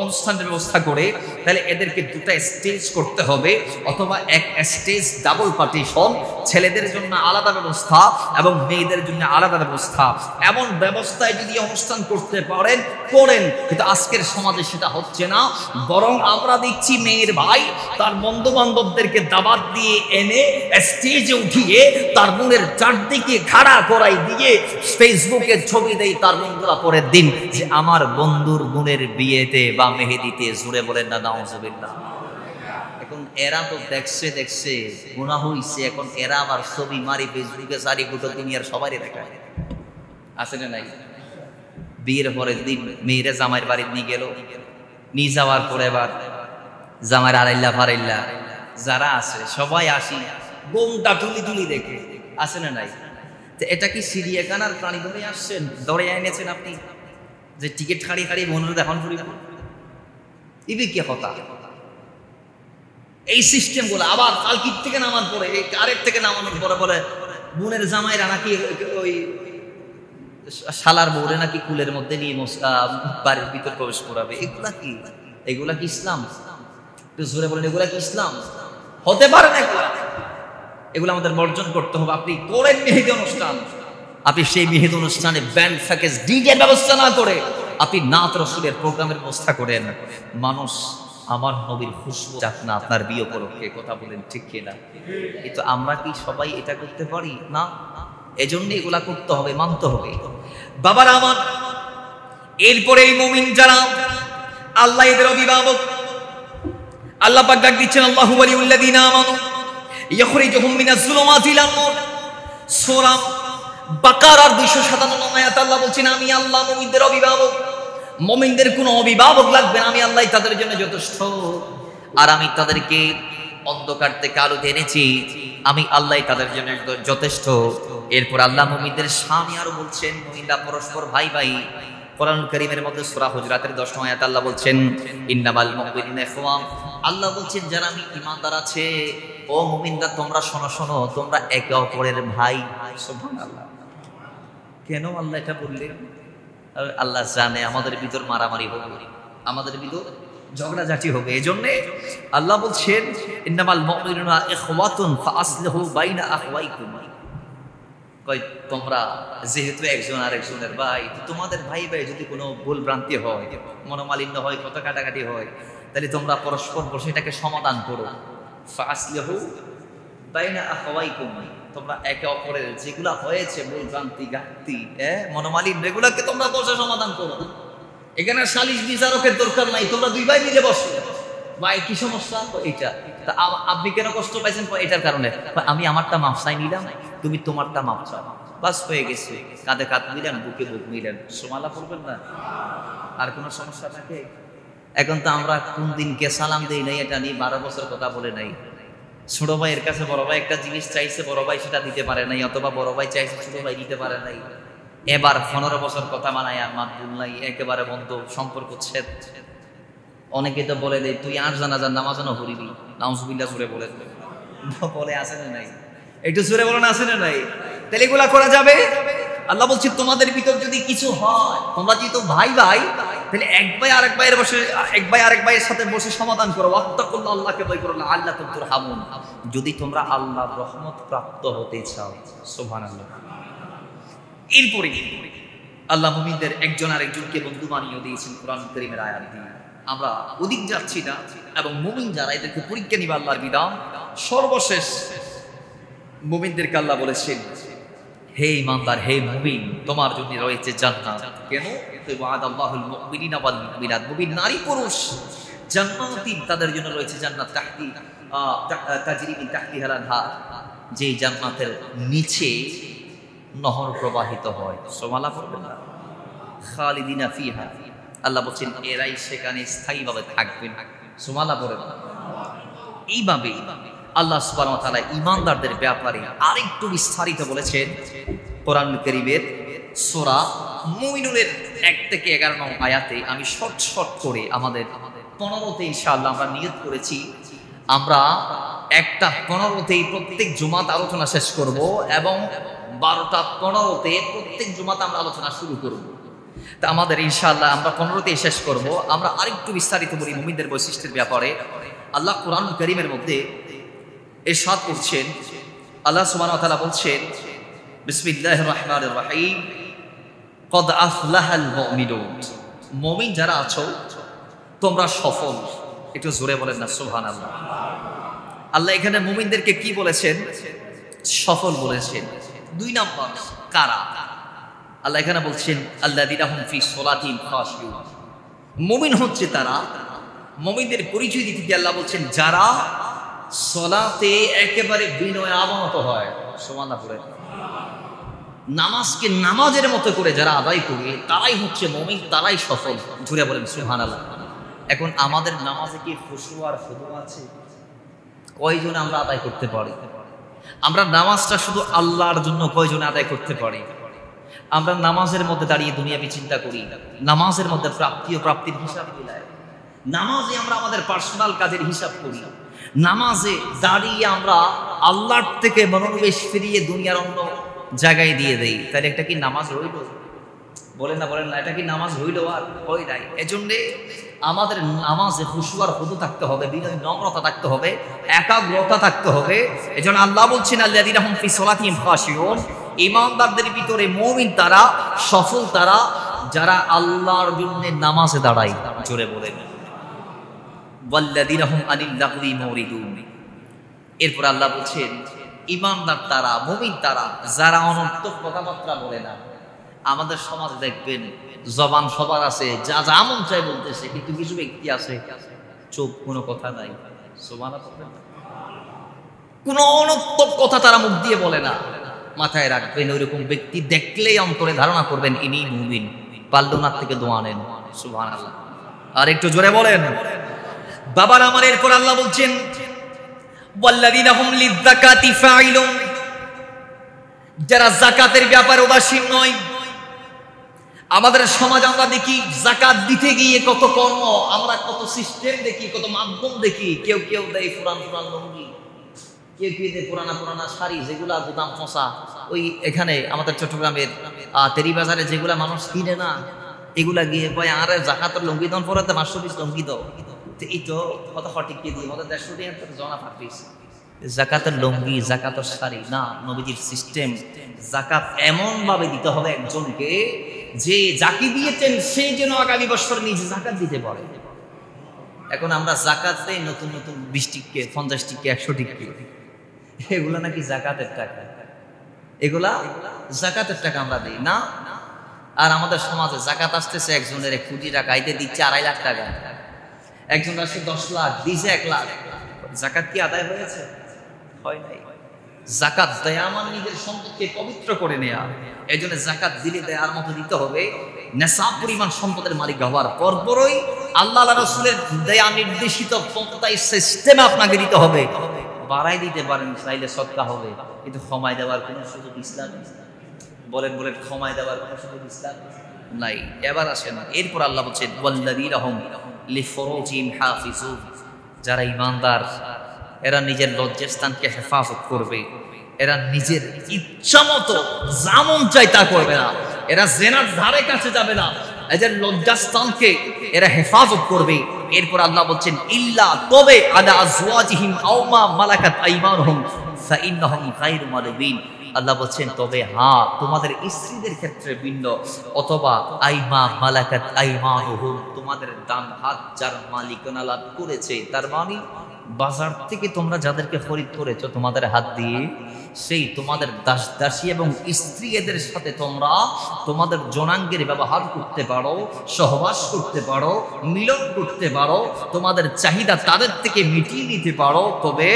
অনুষ্ঠানের ব্যবস্থা করে, তাহলে এদেরকে 2টা স্টেজ করতে হবে, অথবা এক স্টেজ ডাবল পার্টিশন, ছেলেদের জন্য আলাদা ব্যবস্থা এবং মেয়েদের জন্য আলাদা ব্যবস্থা। এমন ব্যবস্থায় যদি অনুষ্ঠান করতে পারেন করেন, কিন্তু আজকের সমাজে সেটা হচ্ছে না। বরং আমরা দেখছি মেয়ের ভাই তার বন্ধু বান্ধবদেরকে দাওয়াত দিয়ে এনে স্টেজে উঠিয়ে তার বোনের চারদিকে খাড়া করাই দিয়ে ফেসবুকে ছবি দেয় তার বন্ধুরা পরের দিন যে আমার বন্ধুর বোনের বিয়েতে বা মেহেদিতে। জোরে বলেন না নাউযুবিল্লাহ। এখন এরা তো দেখছে দেখছে গুনাহ হইছে, এখন এরা আবার ছবি মারি ফেসবুকে সারি গোটা দুনিয়ার সবারই দেখায়, আছে না নাই? বিয়ের পরের দিন মেয়েরা জামাইয়ের বাড়ি নিয়ে গেল, নিয়ে যাওয়ার পরে এবার জামাইয়ের আড়াইল্লা ফারাইল্লা যারা আছে সবাই আসি বোমটা তুলি তুলি দেখে, আছে না নাই? তো এটা কি চিড়িয়াখানার প্রাণী ধরে আসছেন, ধরে এনেছেন আপনি যে টিকিট হারি হারি মনের দেখান ফুরি ইবি কে কথা? এই সিস্টেম গুলো আবার কালকির থেকে নামার পরে, আরেক থেকে নামানোর পরে বলে বোনের জামাইরা নাকি ওই শালার বউরে নাকি কুলের মধ্যে নিয়ে বাড়ির ভিতর প্রবেশ করাবে। এগুলা কি? এগুলা কি ইসলাম? জোরে বলেন, এগুলা কি ইসলাম? হতে পারে না এগুলা। এগুলো আমাদের বর্জন করতে হবে। আপনি করেন মেহেদি অনুষ্ঠান, আপনি সেই মেহেদি অনুষ্ঠানে ব্যান্ড প্যাকেজ ডিজে ব্যবস্থা না করে আপনি নাত রাসূলের প্রোগ্রামের ব্যবস্থা করেন। মানুষ আমার নবীর খুশবু যাক না আপনার বিয়ে উপলক্ষে, কথা বলেন ঠিক কিনা? কিন্তু আমরা কি সবাই এটা করতে পারি না? এজন্য এগুলা করতে হবে, মানতে হবে। বাবার আমার, এরপরে এই মুমিন যারা আল্লাহ এদের অভিভাবক, আল্লাহ পাক ডাক দিচ্ছেন আল্লাহু ওয়ালিউল্লাযিনা আমানু ইখরিজুহুম মিনাজ যুলুমাতি ইলান নূর। সূরা বাকারার 257 আয়াত আল্লাহ বলছেন আমি আল্লাহ মুমিনদের অভিভাবক। মুমিনদের কোনো অভিভাবক লাগবে না, আমি আল্লাহ তাদের জন্য যথেষ্ট। আর আমি তাদেরকে অন্ধকার থেকে আলোতে এনেছি, আমি আল্লাহ তাদের জন্য যথেষ্ট। এরপর আল্লাহ মুমিনদের শান আরো বলছেন, মুমিনরা পরস্পর ভাই ভাই। কোরআন কারীমের মধ্যে সূরা হুজরাতের 10 আয়াত আল্লাহ বলছেন ইন্নামাল মুমিনুনা ইখওয়া। আল্লাহ বলছেন যারা ঈমানদার আছে, ও মুমিনরা তোমরা শোনো শোনো, তোমরা একে অপরের ভাই। সুবহানাল্লাহ। কেন আল্লাহ এটা বললেন? আল্লাহ জানে আমাদের ভিতর মারামারি হবে, আমাদের ভিতর ঝগড়াঝাটি হবে, এজন্যে আল্লাহ বলছেন ইন্নামাল মুমিনুনা ইখওয়াতুন ফাআসলিহু বাইনা আখওয়াইকুম। কই তোমরা যেহেতু একজন আরেকজনের ভাই, তোমাদের ভাই ভাই যদি কোনো ভুল ভ্রান্তি হয়, মনোমালিন্য হয়, কথা কাটাকাটি হয়, তাহলে তোমরা পরস্পর বসে এটাকে সমাধান করো। ফাআসলিহু বাইনা আখওয়াইকুম, তোমরা একে অপরের যেগুলা হয়েছে ভুল ভ্রান্তি ঘাটতি মনোমালিন্য, এগুলাকে তোমরা বসে সমাধান করো। এখানে সালিশ বিচারকের দরকার নাই, তোমরা দুই ভাই মিলে বসো। ভাই কি সমস্যা? এটা তা আপনি কেন কষ্ট পাইছেন? এটার কারণে আমি আমারটা মাফ চাই নিলাম, তুমি তোমারটা মাফ চাও, বাস হয়ে গেছে। কাঁধে কাঁধ মিলেন, বুকে বুক মিলেন, সুমালা করবেন না। আর কোনো সমস্যা থাকে? এখন তো আমরা কোন দিনকে সালাম দেই নাই, এটা নিয়ে 12 বছর কথা বলে নাই। ছোট ভাইয়ের কাছে বড় ভাই একটা জিনিস চাইছে, বড় ভাই সেটা দিতে পারে নাই, অথবা বড় ভাই চাইছে ছোট ভাই দিতে পারে নাই। এবার 15 বছর কথা মানায় আর মাতবুল নাই, একেবারে বন্ধ, সম্পর্ক ছেদ। অনেকে তো বলে দেয় তুই আর জানাজার নামাজও না পড়িবি, নাউজুবিল্লাহ জুড়ে বলে বলে আসে না নাই, একটু জোরে বলেন আসে না নাই? তাহলে এগুলা করা যাবে? আল্লাহ বলছে তোমাদের ভিতর যদি কিছু হয়, তোমরা যেহেতু ভাই ভাই, তাহলে এক ভাই আরেক ভাইয়ের সাথে বসে সমাধান করো। ওয়াত্তাকুল্লাহ, আল্লাহকে ভয় করো, লাআল্লাকুম তুরহামুন, যদি তোমরা আল্লাহর রহমত প্রাপ্ত হতে চাও। সুবহানাল্লাহ। এরপরে আল্লাহ মুমিনদের একজন আরেকজনকে বন্ধু বানিয়ে দিয়েছেন কোরআন কারীমের আয়াত দিয়ে। আমরা ওদিক যাচ্ছি না, এবং মুমিন যারা এদেরকে পরীক্ষা নিবে আল্লাহর বিধান। সর্বশেষ মুমিনদেরকে আল্লাহ বলেছেন হে ঈমানদার, হে মুমিন, তোমার জন্য রয়েছে জান্নাত। কেন? ওয়াদাল্লাহুল মুমিনিনা ওয়াল মুমিনাত, মুমিন নারী পুরুষ জান্নাতি, তাদের জন্য রয়েছে জান্নাত তাজরি মিন তাহতিহাল আনহার, যে জান্নাতের নিচে নহর প্রবাহিত হয়। সুবহানাল্লাহ পড়বেন না? খালিদিনা ফিহা, আল্লাহ বলছেন এরাই সেখানে স্থায়ীভাবে থাকবেন। সুবহানাল্লাহ পড়বেন না? এইভাবে আল্লাহ সুবহানাহু ওয়া তাআলা ঈমানদারদের ব্যাপারে আরেকটু বিস্তারিত বলেছেন কোরআন কারীমের সূরা মুমিনুনের 1 থেকে 11 নং আয়াতে। আমি শর্ট করে আমাদের 15তে ইনশাআল্লাহ আমরা নিয়ত করেছি, আমরা একটা 15তেই প্রত্যেক জুমাতে আলোচনা শেষ করব, এবং 12টা 15তে প্রত্যেক জুমাতে আমরা আলোচনা শুরু করব। তা আমাদের ইনশাআল্লাহ আমরা 15তেই শেষ করব। আমরা আরেকটু বিস্তারিত বলি মুমিনদের বৈশিষ্ট্যের ব্যাপারে। আল্লাহ কোরআন কারীমের মধ্যে ইরশাদ করছেন, আল্লাহ সুবহানাহু ওয়া তাআলা বলছেন বিসমিল্লাহির রহমানির রহিম, কদ আফলাহাল মুমিনুন, মুমিন যারা আছো তোমরা সফল। একটু জোরে বলেন না সুবহানাল্লাহ। আল্লাহ এখানে মুমিনদেরকে কি বলেছেন? সফল বলেছেন। 2 নাম্বার কারা? আল্লাহ এখানে বলছেন আল্লাযীনা হুম ফি সলাতিহিম খাশিউন, মুমিন হচ্ছে তারা। মুমিনদের পরিচয় দিতে গিয়ে আল্লাহ বলছেন যারা সলাতে একেবারে বিনয় অবনত হয়। সুবহানাল্লাহ পড়ে নামাজকে নামাজের মতো করে যারা আদায় করে, তারাই হচ্ছে মুমিন, তারাই সফল। জুড়ে বলেন সুবহানাল্লাহ। এখন আমাদের নামাজে কি খুশু আর খুদু আছে? কয়জন আমরা আদায় করতে পারি? আমরা নামাজটা শুধু আল্লাহর জন্য কয়জন আদায় করতে পারি? আমরা নামাজের মধ্যে দাঁড়িয়ে দুনিয়াবি চিন্তা করি, নামাজের মধ্যে প্রাপ্তি ও প্রাপ্তির হিসাব মিলাই, নামাজে আমরা আমাদের পার্সোনাল কাজের হিসাব করি, নামাজে দাঁড়িয়ে আমরা আল্লাহর থেকে মনোনিবেশ ফিরিয়ে দুনিয়ার অন্য জায়গায় দিয়ে দেই। তাহলে একটা কি নামাজ হইল? বলেন না, এটা কি নামাজ হইল? আর হয় নাই। এজন্য আমাদের নামাজে খুশু আর খুদু থাকতে হবে, বিনয় নম্রতা থাকতে হবে, একাগ্রতা থাকতে হবে। এজন্য আল্লাহ বলছেন আল্লাযীনা হুম ফি সলাতিহিম খাশিউন, ঈমানদারদের ভিতরে মুমিন তারা, সফল তারা যারা আল্লাহর জন্য নামাজে দাঁড়ায়। জোরে বলেন ওয়াল্লাযীনা হুম আনিল লাগবি মুরিদুন। এরপর আল্লাহ বলছেন ঈমানদার তারা, মুমিন তারা যারা অনর্থক কথাবার্তা বলে না। আমাদের সমাজ দেখবেন জবান সবার আছে, যা যা মন চায় বলতেছে, কিন্তু কিছু ব্যক্তি আছে চুপ, কোনো কথা নাই। সুবহানাল্লাহ। কোনো অনর্থক কথা তারা মুখ দিয়ে বলে না। মাথায় রাখবেন, ওইরকম ব্যক্তি দেখলেই অন্তরে ধারণা করবেন ইনি মুমিন। পাল্লুনার থেকে দোয়া নেন। সুবহানাল্লাহ। আর একটু জোরে বলেন বাবার আমার। এরপর আল্লাহ বলছেন ওয়াল্লাযীনা হুম লিয-যাকাতি ফাঈলুন, যারা যাকাতের ব্যাপারে উদাসীন নয়। আমাদের সমাজ আমরা দেখি যাকাত দিতে গিয়ে কত কর্ম, আমরা কত সিস্টেম দেখি, কত মাধ্যম দেখি। কেউ কেউ দেয় পুরান পুরান লুঙ্গি, কেউ কেউ দেয় পুরানা পুরানা শাড়ি, যেগুলা গুদাম পচা। ওই এখানে আমাদের চট্টগ্রামের তেরি বাজারে যেগুলা মানুষ কিনে না, এগুলা গিয়ে কয় আরে যাকাতের লুঙ্গি দাম পরে 520 লুঙ্গি দাও। এই তো কত সঠিক কে দিয়ে 150 টাকা জনা ফাটিস। যাকাতের লুঙ্গি, যাকাতের শাড়ি না, নবীজির সিস্টেম। যাকাত এমন ভাবে দিতে হবে একজনকে যে যাকে দিয়েছেন সে যেন আগামী বছর নিজে যাকাত দিতে পারে। এখন আমরা যাকাত দেই নতুন নতুন 20 টিকে, 50 টিকে, 100 টিকে, এগুলা নাকি যাকাতের টাকা। এগুলা যাকাতের টাকা আমরা দিই না। আর আমাদের সমাজে যাকাত আসতেছে একজনের 1 কোটি টাকা, এতে দিচ্ছে 2.5 লাখ টাকা। একজন আসছে 10 লাখ, দিছে 1 লাখ। যাকাত কি আদায় হয়েছে? হয় নাই। যাকাত দেয়া মানে নিজের সম্পদকে পবিত্র করে নেয়া। এই জন্য যাকাত দিলে দেয়ার মতো দিতে হবে। নেশাব পরিমাণ সম্পদের মালিক হওয়ার পরপরই আল্লাহ রাসূলের দেয়া নির্দেশিত পন্থায় সিস্টেমে আপনাকে দিতে হবে। বাড়াই দিতে পারেন চাইলে সদকা হবে, কিন্তু ক্ষমায় দেওয়ার কোনো সুযোগ ইসলামে বলেন ক্ষমায় দেওয়ার কোনো সুযোগ ইসলাম নাই। এবার আসেন, এরপর আল্লাহ বলছেন ওয়াল্লাযীনা হুম লিফুরুজিহিম হাফিজুন, যারা ঈমানদার এরা নিজের লজ্জাস্থানকে হেফাজত করবে। এরা নিজের ইচ্ছা মতো যেমন চাই তা করবে না। এরা জিনার ধারে কাছে যাবে না। এদের লজ্জাস্থানকে এরা হেফাজত করবে। এরপর আল্লাহ বলছেন ইল্লা, তবে আলা আজওয়াজিহিম আও মা মালাকাত আইমানুহুম ফাইন্নাহুম গায়রু মালুবিন। আল্লাহ বলছেন তবে হ্যাঁ, তোমাদের স্ত্রীদের ক্ষেত্রে ভিন্ন, অথবা আইমা মালাকাত আইমানুহুম, তোমাদের ডান হাত যার মালিকানা লাভ করেছে, তার মানে বাজার থেকে তোমরা যাদেরকে খরিদ করেছো তোমাদের হাত দিয়ে, সেই তোমাদের দাস দাসী এবং স্ত্রী এদের সাথে তোমরা তোমাদের জনাঙ্গের ব্যবহার করতে পারো, সহবাস করতে পারো, মিলন করতে পারো, তোমাদের চাহিদা তাদের থেকে মিটিয়ে নিতে পারো। তবে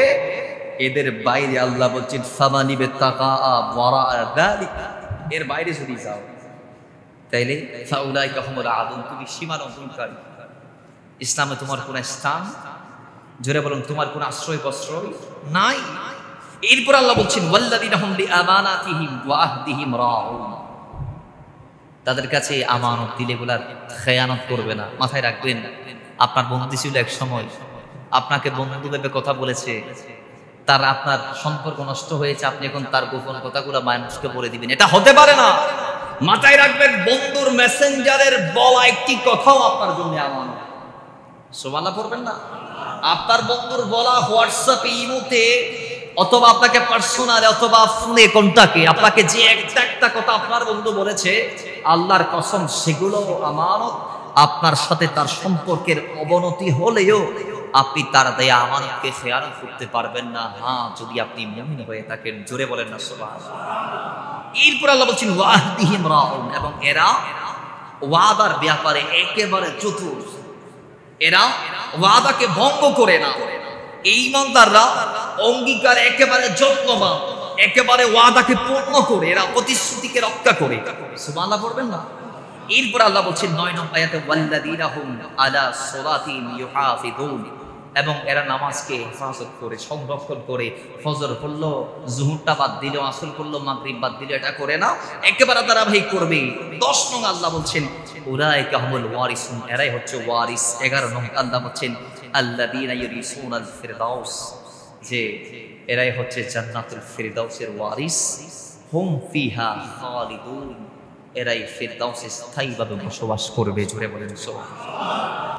এদের বাইরে আল্লাহ বলছেন ফামানিবে তাকা ওয়ারা যালিকা, এর বাইরে যদি যাও তাইলে ফাউলাইকা হুমুল আদুন, তুমি সীমা লঙ্ঘনকারী। ইসলামে তোমার কোন স্থান, জোরে বলুন, তোমার কোন আশ্রয় প্রশ্রয় নাই। এরপর আল্লাহ বলছেন ওয়াল্লাযীনা হুম লিআমানাতিহিম ওয়া আহদিহিম রাউন, তাদের কাছে আমানত দিলে গুলার খেয়ানত করবে না। মাথায় রাখবেন, আপনার বন্ধু ছিল এক সময়, আপনাকে বন্ধু ভেবে কথা বলেছে, তার আপনার সম্পর্ক নষ্ট হয়েছে, আপনি এখন তার গোপন কথাগুলো মানুষকে বলে দিবেন, এটা হতে পারে না। মাথায় রাখবেন, বন্ধুর মেসেঞ্জারের বলা একটি কথাও আপনার জন্য আমানত। সুবহানাল্লাহ পড়বেন না? আপনার বন্ধুর বলা হোয়াটসঅ্যাপ, ইমোতে, অথবা আপনাকে পার্সোনাল অথবা ফোনে কন্টাক্টে আপনাকে যে একটা কথা আপনার বন্ধু বলেছে, আল্লাহর কসম সেগুলো আমানত। আপনার সাথে তার সম্পর্কের অবনতি হলেও আপনি তার দেয়া আমানতকে খেয়ানত করতে পারবেন না, হ্যাঁ যদি আপনি মুমিন হয়ে থাকেন। জোরে বলেন না সুবহানাল্লাহ। এরপর আল্লাহ বলছেন ওয়াহদিহিম রাউন, এবং এরা ওয়াদার ব্যাপারে একেবারে চতুর। এরা ওয়াদাকে ভঙ্গ করে না। এই ইমানদাররা অঙ্গীকার একেবারে যত্নবান, একেবারে ওয়াদাকে পূর্ণ করে, এরা প্রতিশ্রুতিকে রক্ষা করে। সুবহানাল্লাহ পড়বেন না? এরপর আল্লাহ বলছেন 9 নম্বর আয়াতে ওয়াল্লাযীনা হুম আলা সলাতিহিম ইউহাফিযুন, এবং এরা নামাজকে হেফাজত করে, সংরক্ষণ করে। ফজর পড়লো, জুহুরটা বাদ দিল, আসর পড়লো, মাগরিব বাদ দিল, এটা করে না, একেবারে ধারাবাহিক করবে। 10 নং আল্লাহ বলছেন উলাইকা হুমুল ওয়ারিসুন, এরাই হচ্ছে ওয়ারিস। 11 নং আল্লাহ বলছেন আল্লাযীনা ইউরিসুনাল ফিরদাউস, যে এরাই হচ্ছে জান্নাতুল ফিরদাউসের ওয়ারিস। হুম ফিহা খালিদুন, এরাই ফিরদাউসে স্থায়ীভাবে বসবাস করবে। জোরে বলেন সুবহানাল্লাহ।